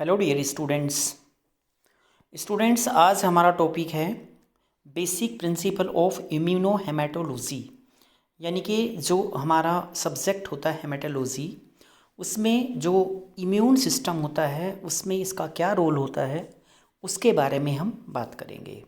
Hello dear students आज हमारा topic है बेसिक प्रिंसिपल ऑफ इम्यूनोहेमेटोलॉजी। यानी कि जो हमारा सब्जेक्ट होता है हेमेटोलॉजी, उसमें जो इम्यून सिस्टम होता है उसमें इसका क्या रोल होता है उसके बारे में हम बात करेंगे।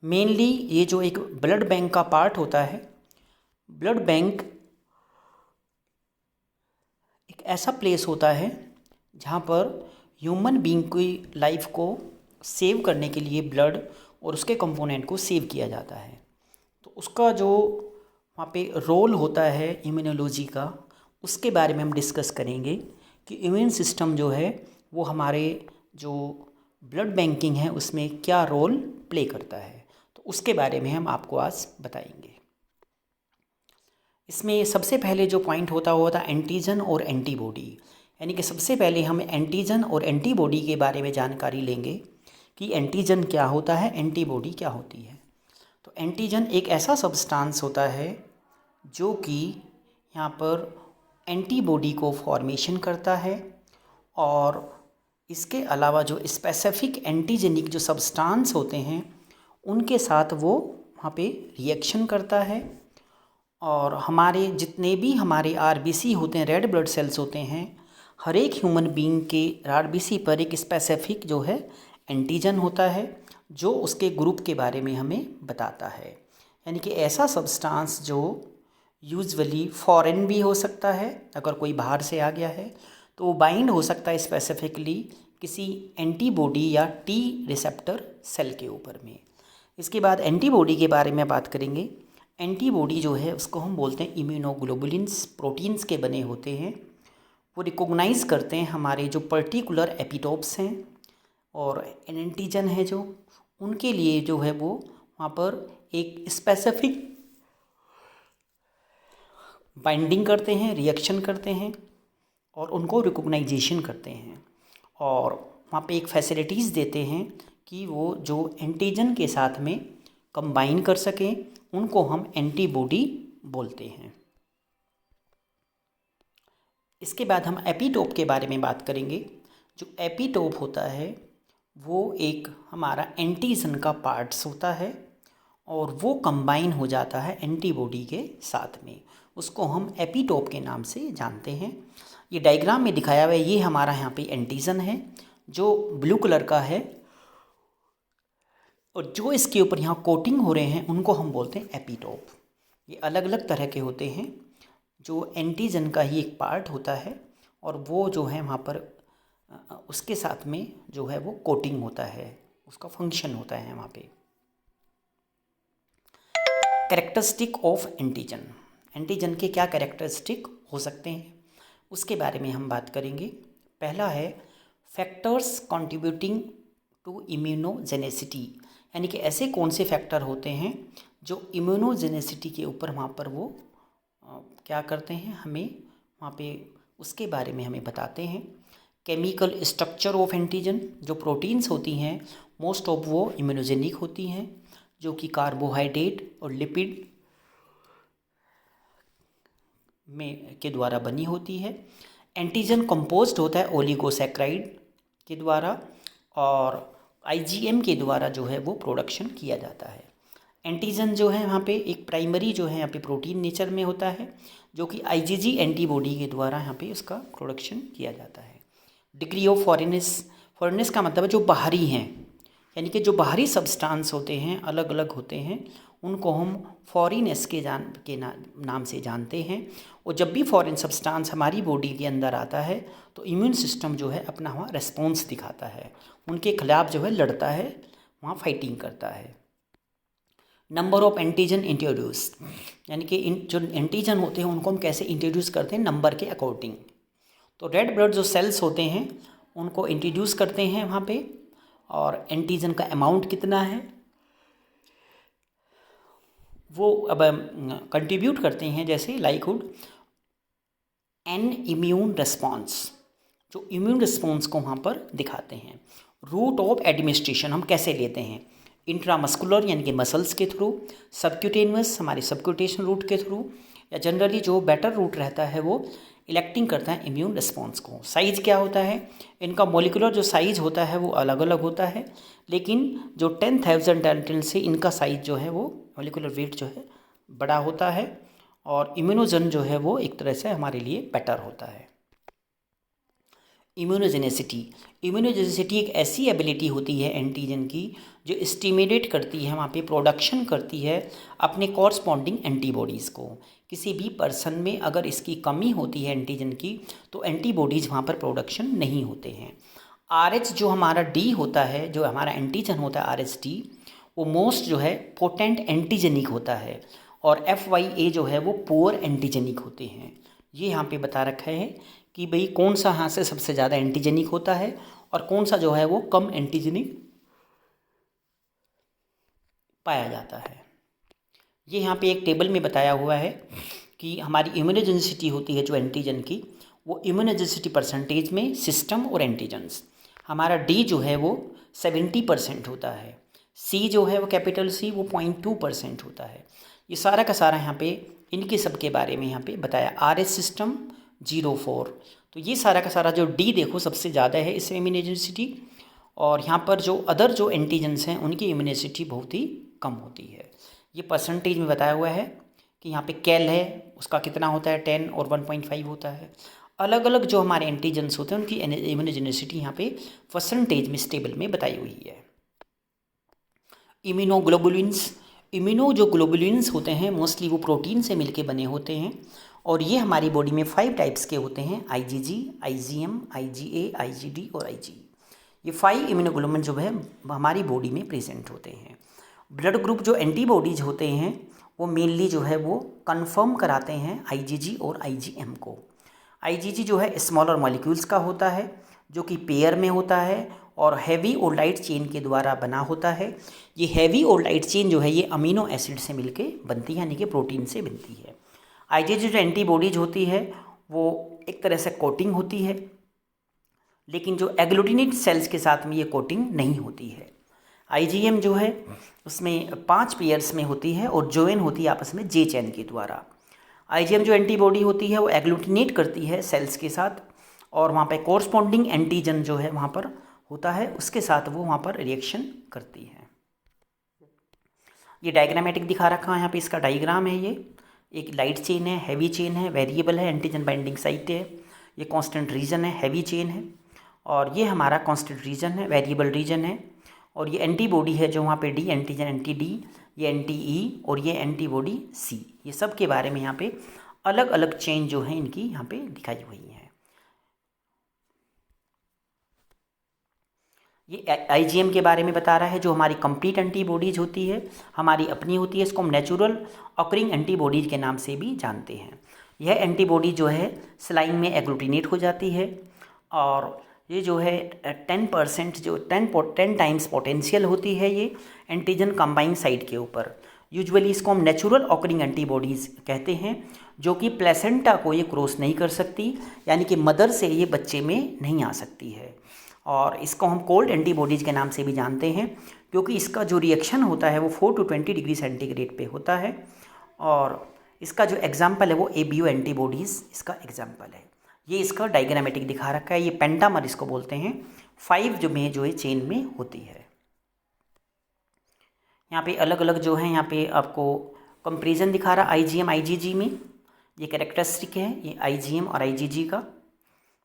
मेनली ये जो एक ब्लड बैंक का पार्ट होता है, ब्लड बैंक एक ऐसा प्लेस होता है जहाँ पर ह्यूमन बीइंग की लाइफ को सेव करने के लिए ब्लड और उसके कंपोनेंट को सेव किया जाता है। तो उसका जो वहाँ पे रोल होता है इम्यूनोलॉजी का, उसके बारे में हम डिस्कस करेंगे कि इम्यून सिस्टम जो है वो हमारे जो ब्लड बैंकिंग है उसमें क्या रोल प्ले करता है। तो उसके बारे में हम आपको आज बताएंगे। इसमें सबसे पहले जो पॉइंट होता है एंटीजन और एंटीबॉडी। यानी कि सबसे पहले हम एंटीजन और एंटीबॉडी के बारे में जानकारी लेंगे कि एंटीजन क्या होता है, एंटीबॉडी क्या होती है। तो एंटीजन एक ऐसा सब्सटेंस होता है जो कि यहाँ पर एंटीबॉडी को फॉर्मेशन करता है, और इसके अलावा जो स्पेसिफिक एंटीजेनिक जो सब्सटेंस होते हैं उनके साथ वो वहाँ पे रिएक्शन करता है। और हमारे जितने भी हमारे आरबीसी होते हैं, रेड ब्लड सेल्स होते हैं, हर एक ह्यूमन बीइंग के आरबीसी पर एक स्पेसिफिक जो है एंटीजन होता है जो उसके ग्रुप के बारे में हमें बताता है। यानी कि ऐसा सब्सटेंस जो यूजुअली फॉरेन भी हो सकता है, अगर कोई बाहर से आ गया है तो वो बाइंड हो सकता है स्पेसिफिकली किसी एंटीबॉडी या टी रिसेप्टर सेल के ऊपर में। इसके बाद एंटीबॉडी के बारे में बात करेंगे। एंटीबॉडी जो है उसको हम बोलते हैं इम्यूनोग्लोबुलिन्स, प्रोटीन्स के बने होते हैं। वो रिकॉग्नाइज़ करते हैं हमारे जो पर्टिकुलर एपिटोप्स हैं, और एंटीजन है जो उनके लिए जो है वो वहाँ पर एक स्पेसिफिक बाइंडिंग करते हैं, रिएक्शन करते हैं और उनको रिकॉग्नाइजेशन करते हैं, और वहाँ पे एक फैसिलिटीज़ देते हैं कि वो जो एंटीजन के साथ में कंबाइन कर सकें, उनको हम एंटीबॉडी बोलते हैं। इसके बाद हम एपिटोप के बारे में बात करेंगे। जो एपिटोप होता है वो एक हमारा एंटीजन का पार्ट्स होता है और वो कंबाइन हो जाता है एंटीबॉडी के साथ में, उसको हम एपिटोप के नाम से जानते हैं। ये डायग्राम में दिखाया हुआ है, ये हमारा यहाँ पे एंटीजन है जो ब्लू कलर का है, और जो इसके ऊपर यहाँ कोटिंग हो रहे हैं उनको हम बोलते हैं एपिटोप। ये अलग अलग तरह के होते हैं, जो एंटीजन का ही एक पार्ट होता है और वो जो है वहाँ पर उसके साथ में जो है वो कोटिंग होता है, उसका फंक्शन होता है वहाँ पे। कैरेक्टरिस्टिक ऑफ एंटीजन, एंटीजन के क्या कैरेक्टरिस्टिक हो सकते हैं उसके बारे में हम बात करेंगे। पहला है फैक्टर्स कंट्रीब्यूटिंग टू इम्यूनोजेनेसिटी। यानी कि ऐसे कौन से फैक्टर होते हैं जो इम्यूनोजेनेसिटी के ऊपर वहाँ पर वो क्या करते हैं, हमें वहाँ पे उसके बारे में हमें बताते हैं। केमिकल स्ट्रक्चर ऑफ एंटीजन, जो प्रोटीन्स होती हैं मोस्ट ऑफ वो इम्यूनोजेनिक होती हैं, जो कि कार्बोहाइड्रेट और लिपिड में के द्वारा बनी होती है। एंटीजन कंपोज्ड होता है ओलिगोसैकेराइड के द्वारा, और आईजीएम के द्वारा जो है वो प्रोडक्शन किया जाता है। एंटीजन जो है वहाँ पे एक प्राइमरी जो है यहाँ पे प्रोटीन नेचर में होता है, जो कि आईजीजी एंटीबॉडी के द्वारा यहाँ पे उसका प्रोडक्शन किया जाता है। डिग्री ऑफ फॉरेननेस का मतलब है जो बाहरी हैं, यानी कि जो बाहरी सब्सटेंस होते हैं अलग अलग होते हैं, उनको हम फॉरेननेस के नाम से जानते हैं। और जब भी फॉरेन सब्सटेंस हमारी बॉडी के अंदर आता है तो इम्यून सिस्टम जो है अपना वहाँ रेस्पॉन्स दिखाता है, उनके खिलाफ जो है लड़ता है, वहाँ फाइटिंग करता है। नंबर ऑफ एंटीजन इंट्रोड्यूस, यानी कि जो एंटीजन होते हैं उनको हम कैसे इंट्रोड्यूस करते हैं, नंबर के अकॉर्डिंग। तो रेड ब्लड जो सेल्स होते हैं उनको इंट्रोड्यूस करते हैं वहाँ पे, और एंटीजन का अमाउंट कितना है वो अब कंट्रीब्यूट करते हैं, जैसे लाइकहुड एन इम्यून रिस्पॉन्स, जो इम्यून रिस्पॉन्स को वहाँ पर दिखाते हैं। रूट ऑफ एडमिनिस्ट्रेशन हम कैसे लेते हैं, इंट्रामस्कुलर यानी कि मसल्स के थ्रू, सबक्यूटेनियस हमारे सबक्यूटेशन रूट के थ्रू, या जनरली जो बेटर रूट रहता है वो इलेक्टिंग करता है इम्यून रिस्पॉन्स को। साइज क्या होता है, इनका मॉलिक्यूलर जो साइज होता है वो अलग अलग होता है, लेकिन जो 10,000 डाल्टन से इनका साइज जो है वो मॉलिक्यूलर वेट जो है बड़ा होता है, और इम्यूनोजन जो है वो एक तरह से हमारे लिए बेटर होता है। इम्यूनोजेनिसिटी एक ऐसी एबिलिटी होती है एंटीजन की जो स्टिमुलेट करती है, वहाँ पे प्रोडक्शन करती है अपने कॉरस्पॉन्डिंग एंटीबॉडीज़ को। किसी भी पर्सन में अगर इसकी कमी होती है एंटीजन की, तो एंटीबॉडीज़ वहाँ पर प्रोडक्शन नहीं होते हैं। RH जो हमारा डी होता है, जो हमारा एंटीजन होता है RHD, वो मोस्ट जो है पोटेंट एंटीजेनिक होता है, और FYA जो है वो पुअर एंटीजेनिक होते हैं। ये यहाँ पे बता रखा है कि भाई कौन सा यहाँ से सबसे ज़्यादा एंटीजेनिक होता है और कौन सा जो है वो कम एंटीजेनिक पाया जाता है। ये यहाँ पे एक टेबल में बताया हुआ है कि हमारी इम्यूनोजेनिसिटी होती है जो एंटीजन की, वो इम्यूनोजेनिसिटी परसेंटेज में सिस्टम और एंटीजन्स, हमारा डी जो है वो 70% होता है, सी जो है वो कैपिटल सी वो 0.2% होता है। ये सारा का सारा यहाँ पे इनके सब के बारे में यहाँ पे बताया। RH सिस्टम 0.4, तो ये सारा का सारा जो डी देखो सबसे ज़्यादा है इसमें इम्यूनोजेनिसिटी, और यहाँ पर जो अदर जो एंटीजन्स हैं उनकी इम्यूनोजेनिसिटी बहुत ही कम होती है। ये परसेंटेज में बताया हुआ है कि यहाँ पे कैल है उसका कितना होता है 10 और 1.5 होता है। अलग अलग जो हमारे एंटीजन्स होते हैं उनकी इम्यूनोजेनिसिटी यहाँ पे परसेंटेज में स्टेबल में बताई हुई है। इम्यूनो जो ग्लोबुलिन्स होते हैं मोस्टली वो प्रोटीन से मिलके बने होते हैं, और ये हमारी बॉडी में 5 टाइप्स के होते हैं, IgG, IgM, IgA, IgD और IG। ये 5 इम्यूनोग्लोबुलिन जो है हमारी बॉडी में प्रेजेंट होते हैं। ब्लड ग्रुप जो एंटीबॉडीज होते हैं वो मेनली जो है वो कंफर्म कराते हैं IgG और IgM को। IgG जो है स्मॉलर मॉलिक्यूल्स का होता है जो कि पेयर में होता है और हैवी और लाइट चेन के द्वारा बना होता है। ये हैवी और लाइट चेन जो है ये अमीनो एसिड से मिलके बनती है, यानी कि प्रोटीन से बनती है। IgG जो एंटीबॉडीज होती है वो एक तरह से कोटिंग होती है, लेकिन जो एग्लूटिनेट सेल्स के साथ में ये कोटिंग नहीं होती है। IgM जो है उसमें 5 पेयर्स में होती है और ज्वाइन होती है आपस में J चेन के द्वारा। IgM जो एंटीबॉडी होती है वो एग्लूटिनेट करती है सेल्स के साथ, और वहाँ पे कॉरस्पॉन्डिंग एंटीजन जो है वहाँ पर होता है, उसके साथ वो वहाँ पर रिएक्शन करती है। ये डायग्रामेटिक दिखा रखा है यहाँ पे, इसका डायग्राम है। ये एक लाइट चेन है, हैवी चेन है, वेरिएबल है, एंटीजन बाइंडिंग साइट है, ये कांस्टेंट रीजन है, हैवी चेन है, और ये हमारा कांस्टेंट रीजन है, वेरिएबल रीजन है, और ये एंटीबॉडी है जो वहाँ पे डी एंटीजन एंटी डी, ये एंटी ई और ये एंटीबॉडी सी। ये सब के बारे में यहाँ पे अलग अलग चेन जो है इनकी यहाँ पे दिखाई हुई है। ये IgM के बारे में बता रहा है, जो हमारी कंप्लीट एंटीबॉडीज होती है, हमारी अपनी होती है, इसको हम नेचुरल ऑकरिंग एंटीबॉडीज के नाम से भी जानते हैं। यह एंटीबॉडी जो है स्लाइम में एग्लूटिनेट हो जाती है, और ये जो है 10% जो 10 टाइम्स पोटेंशियल होती है ये एंटीजन कंबाइन साइट के ऊपर। यूजुअली इसको हम नेचुरल ऑकरिंग एंटीबॉडीज़ कहते हैं, जो कि प्लेसेंटा को ये क्रॉस नहीं कर सकती, यानी कि मदर से ये बच्चे में नहीं आ सकती है, और इसको हम कोल्ड एंटीबॉडीज़ के नाम से भी जानते हैं, क्योंकि इसका जो रिएक्शन होता है वो 4 to 20 डिग्री सेंटीग्रेड पे होता है, और इसका जो एग्जाम्पल है वो ABO एंटीबॉडीज़ इसका एग्जाम्पल है। ये इसका डायग्रामेटिक दिखा रखा है, ये पेंटामर इसको बोलते हैं, 5 जो है चेन में होती है। यहाँ पे अलग अलग जो है यहाँ पे आपको कंपेरिजन दिखा रहा IgM IgG में, ये कैरेक्टरिस्टिक है ये IgM और IgG का,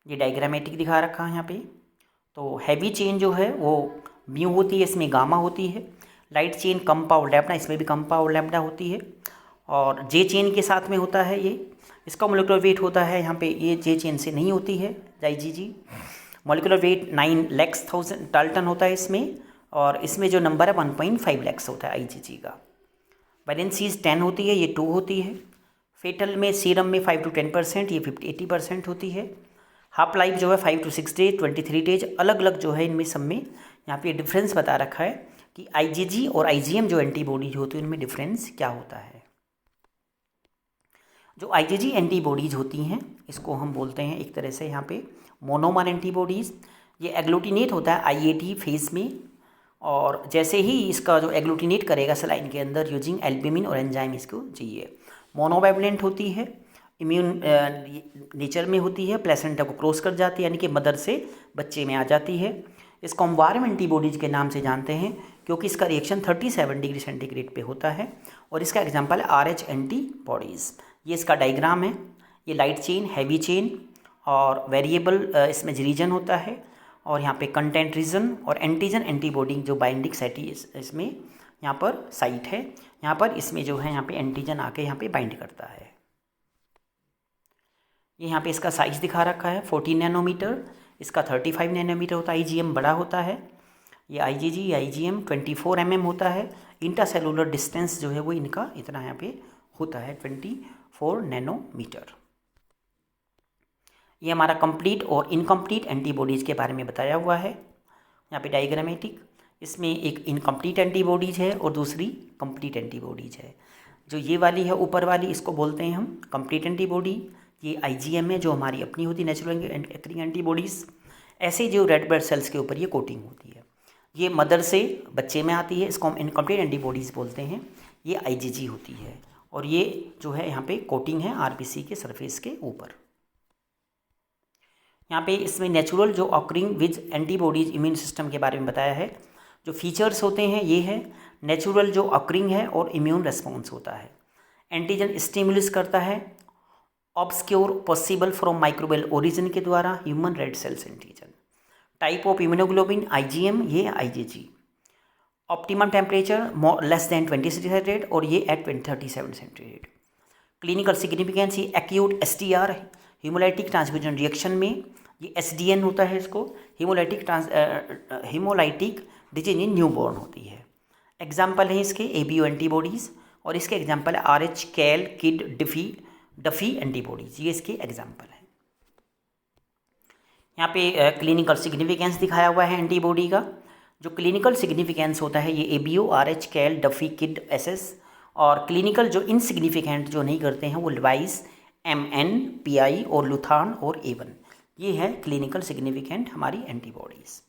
ये डायग्रामेटिक दिखा रखा है यहाँ पे। तो हैवी चेन जो है वो म्यू होती है, इसमें गामा होती है। लाइट चेन कम्पा और लैम्डा, इसमें भी कम्पा और लैम्डा होती है, और जे चेन के साथ में होता है ये, इसका मोलिकुलर वेट होता है यहाँ पे, ये जे चेन से नहीं होती है IgG। Molecular weight 9 lakh Dalton होता है इसमें, और इसमें जो नंबर है 1.5 लाख होता है IgG का। वैलेंसीज 10 होती है, ये 2 होती है। फेटल में सीरम में 5 to 10%, ये 50-80% होती है। हाफ लाइफ जो है 5 to 6 डेज, 23 डेज। अलग अलग जो है इनमें सब में यहाँ पे डिफरेंस बता रखा है कि IgG और IgM जो एंटीबॉडीज होती है उनमें डिफरेंस क्या होता है। जो IgG एंटीबॉडीज होती हैं इसको हम बोलते हैं एक तरह से यहाँ पे मोनोमर एंटीबॉडीज़। ये एग्लूटिनेट होता है IAT फेज में, और जैसे ही इसका जो एग्लूटिनेट करेगा सलाइन के अंदर यूजिंग एल्ब्यूमिन और एंजाइम इसको चाहिए। मोनोवैलेंट होती है, इम्यून नेचर में होती है, प्लेसेंटा को क्रॉस कर जाती है, यानी कि मदर से बच्चे में आ जाती है। इसको हम वार्म एंटीबॉडीज़ के नाम से जानते हैं क्योंकि इसका रिएक्शन 37 डिग्री सेंटीग्रेड पे होता है। और इसका एग्जांपल है RH एंटीबॉडीज़। ये इसका डायग्राम है। ये लाइट चेन, हैवी चेन और वेरिएबल इसमें रीजन होता है, और यहाँ पे कंटेंट रीजन और एंटीजन एंटीबॉडी जो बाइंडिंग साइट इसमें यहाँ पर साइट है। यहाँ पर इसमें जो है यहाँ पे एंटीजन आके यहाँ पे बाइंड करता है। ये यहाँ पे इसका साइज दिखा रखा है 14 नैनोमीटर, इसका 35 नैनोमीटर होता है। IgM बड़ा होता है। ये IgG IgM 24 mm होता है। इंट्रासेलुलर डिस्टेंस जो है वो इनका इतना यहाँ पे होता है 24 नैनोमीटर। ये हमारा कंप्लीट और इनकम्प्लीट एंटीबॉडीज़ के बारे में बताया हुआ है यहाँ पे डायग्रामेटिक। इसमें एक इनकम्प्लीट एंटीबॉडीज़ है और दूसरी कंप्लीट एंटीबॉडीज़ है। जो ये वाली है ऊपर वाली, इसको बोलते हैं हम कंप्लीट एंटीबॉडी। ये IgM है जो हमारी अपनी होती है नेचुरल एक्टिंग एंटीबॉडीज़। ऐसे जो रेड ब्लड सेल्स के ऊपर ये कोटिंग होती है, ये मदर से बच्चे में आती है, इसको हम इनकम्प्लीट एंटीबॉडीज़ बोलते हैं। ये IgG होती है और ये जो है यहाँ पे कोटिंग है RBC के सरफेस के ऊपर। यहाँ पे इसमें नेचुरल जो occurring with antibodies immune system के बारे में बताया है। जो फीचर्स होते हैं ये है नेचुरल जो ऑकरिंग है और इम्यून रेस्पॉन्स होता है। एंटीजन स्टिमुलस करता है obscure possible from microbial origin के द्वारा human red cells antigen. Type of immunoglobulin IgM, ये IgG। Optimum temperature less than 20 centigrade और ये एट 37 सेंटीग्रेड। क्लिनिकल सिग्निफिकेंस, ये acute STR haemolytic transfusion reaction में ये SDN होता है, इसको हीमोलाइटिक डिजीज इन न्यूबॉर्न होती है। एग्जाम्पल है इसके ABO एंटीबॉडीज़ और इसके एग्जाम्पल है RH कैल किड डफी एंटीबॉडीज़, ये इसके एग्जाम्पल है। यहाँ पे क्लिनिकल सिग्निफिकेंस दिखाया हुआ है एंटीबॉडी का। जो क्लिनिकल सिग्निफिकेंस होता है ये ABO RH कैल डफी किड SS, और क्लिनिकल जो इनसिग्निफिकेंट जो नहीं करते हैं वो लिवाइस MN PI और लुथान और A1, ये है क्लिनिकल सिग्निफिकेंट हमारी antibodies.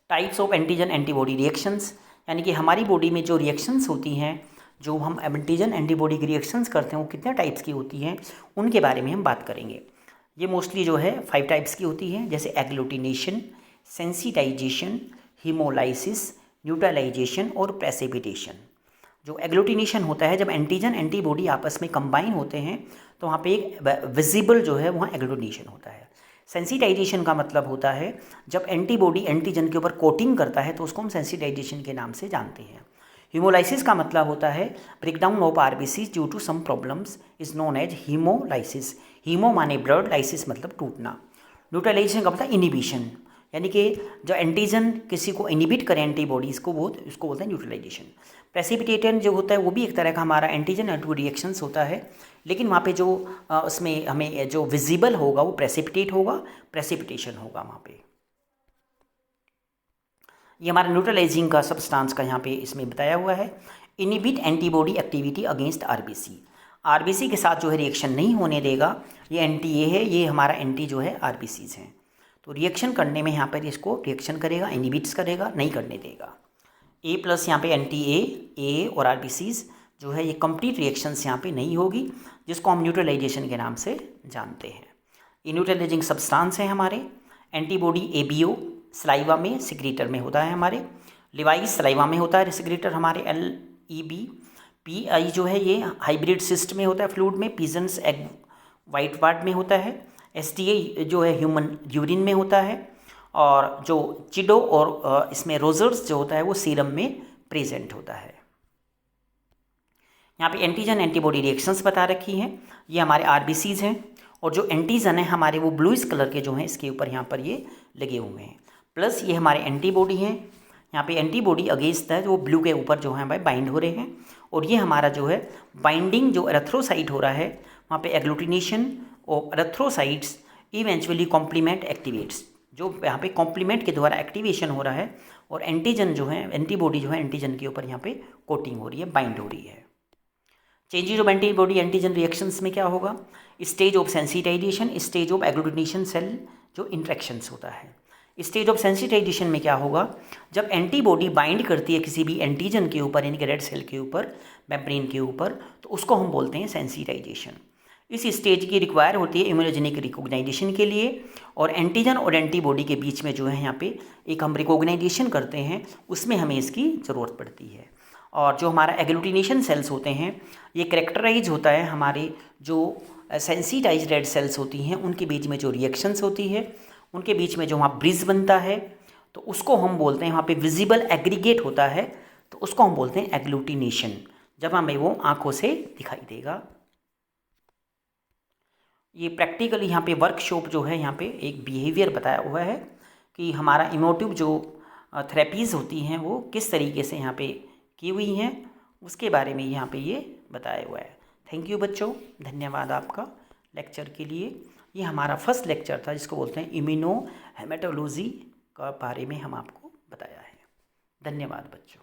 Types of antigen antibody reactions, यानी कि हमारी बॉडी में जो रिएक्शंस होती हैं, जो हम एंटीजन एंटीबॉडी की रिएक्शंस करते हैं वो कितने टाइप्स की होती हैं उनके बारे में हम बात करेंगे। ये मोस्टली जो है 5 टाइप्स की होती है, जैसे एग्लूटिनेशन, सेंसिटाइजेशन, हीमोलाइसिस, न्यूट्रलाइजेशन और प्रेसिपिटेशन। जो एग्लूटिनेशन होता है, जब एंटीजन एंटीबॉडी आपस में कंबाइन होते हैं तो वहाँ पे एक विजिबल जो है वहाँ एग्लूटिनेशन होता है। सेंसिटाइजेशन का मतलब होता है जब एंटीबॉडी एंटीजन के ऊपर कोटिंग करता है तो उसको हम सेंसिटाइजेशन के नाम से जानते हैं। हीमोलाइसिस का मतलब होता है breakdown of RBC due to some problems is known as haemolysis. Haemo माने ब्लड, लाइसिस मतलब टूटना। न्यूट्रलाइजेशन का मतलब इनिबिशन, यानी कि जो एंटीजन किसी को इनिबिट करे एंटीबॉडीज़ को, वो उसको बोलते हैं न्यूट्रलाइजेशन। प्रेसिपिटेशन जो होता है वो भी एक तरह का हमारा एंटीजन एंटीबॉडी रिएक्शंस होता है, लेकिन वहाँ पे जो उसमें हमें जो विजिबल होगा वो प्रेसिपिटेट होगा, प्रेसिपिटेशन होगा वहाँ पे। ये हमारा न्यूट्रलाइजिंग का सब्सटेंस का यहाँ पे इसमें बताया हुआ है। Inhibit antibody activity against RBC के साथ जो है रिएक्शन नहीं होने देगा। ये एंटी ए है, ये हमारा एंटी जो है RBCs हैं, तो रिएक्शन करने में यहाँ पर इसको रिएक्शन करेगा, इनिबिट्स करेगा, नहीं करने देगा। A+ यहाँ पे एंटी ए और RBCs जो है ये कंप्लीट रिएक्शंस यहाँ पे नहीं होगी, जिसको हम न्यूट्रलाइजेशन के नाम से जानते हैं। ये न्यूट्रलाइजिंग सब्सटेंस है हमारे। एंटीबॉडी ABO सलाइवा में सिक्रीटर में होता है हमारे। लिवाइस सलाइवा में होता है सिक्रीटर हमारे LEB। PI जो है ये हाइब्रिड सिस्ट में होता है फ्लूइड में। पिजन्स एग वाइट वार्ड में होता है। STA जो है ह्यूमन यूरिन में होता है। और जो चिडो और इसमें रोजर्स जो होता है वो सीरम में प्रेजेंट होता है। यहाँ पे एंटीजन एंटीबॉडी रिएक्शंस बता रखी हैं। ये हमारे RBCs हैं और जो एंटीजन है हमारे वो ब्लूइश कलर के जो हैं इसके ऊपर यहाँ पर ये लगे हुए हैं। प्लस ये हमारे एंटीबॉडी हैं। यहाँ पे एंटीबॉडी अगेंस्ट है जो ब्लू के ऊपर जो है भाई बाइंड हो रहे हैं। और ये हमारा जो है बाइंडिंग जो एरिथ्रोसाइट हो रहा है वहाँ पे एग्लूटिनेशन और एरिथ्रोसाइट्स इवेंचुअली कॉम्प्लीमेंट एक्टिवेट्स, जो यहाँ पे कॉम्प्लीमेंट के द्वारा एक्टिवेशन हो रहा है और एंटीजन जो है एंटीबॉडी जो है एंटीजन के ऊपर यहाँ पे कोटिंग हो रही है, बाइंड हो रही है। Changes of antibody antigen reactions में क्या होगा? Stage of sensitisation, stage of agglutination cell जो इंट्रैक्शंस होता है। स्टेज ऑफ सेंसिटाइजेशन में क्या होगा? जब एंटीबॉडी बाइंड करती है किसी भी एंटीजन के ऊपर यानी कि रेड सेल के ऊपर, मेम्ब्रेन के ऊपर, तो उसको हम बोलते हैं सेंसिटाइजेशन। इस स्टेज की रिक्वायर होती है इम्यूनोजेनिक रिकॉग्नाइजेशन के लिए, और एंटीजन और एंटीबॉडी के बीच में जो है यहाँ पे एक हम रिकॉग्नाइजेशन करते हैं, उसमें हमें इसकी ज़रूरत पड़ती है। और जो हमारा एग्लूटिनेशन सेल्स होते हैं ये कैरेक्टराइज होता है हमारे जो सेंसिटाइज रेड सेल्स होती हैं उनके बीच में जो रिएक्शंस होती है, उनके बीच में जो वहाँ ब्रिज बनता है तो उसको हम बोलते हैं, वहाँ पे विजिबल एग्रीगेट होता है तो उसको हम बोलते हैं एग्लूटिनेशन, जब हमें वो आँखों से दिखाई देगा। ये प्रैक्टिकली यहाँ पे वर्कशॉप जो है यहाँ पे एक बिहेवियर बताया हुआ है कि हमारा इमोटिव जो थेरेपीज़ होती हैं वो किस तरीके से यहाँ पे की हुई हैं, उसके बारे में यहाँ पे ये बताया हुआ है। थैंक यू बच्चों, धन्यवाद आपका लेक्चर के लिए। ये हमारा फर्स्ट लेक्चर था जिसको बोलते हैं इम्यूनो हेमेटोलॉजी का बारे में हम आपको बताया है। धन्यवाद बच्चों।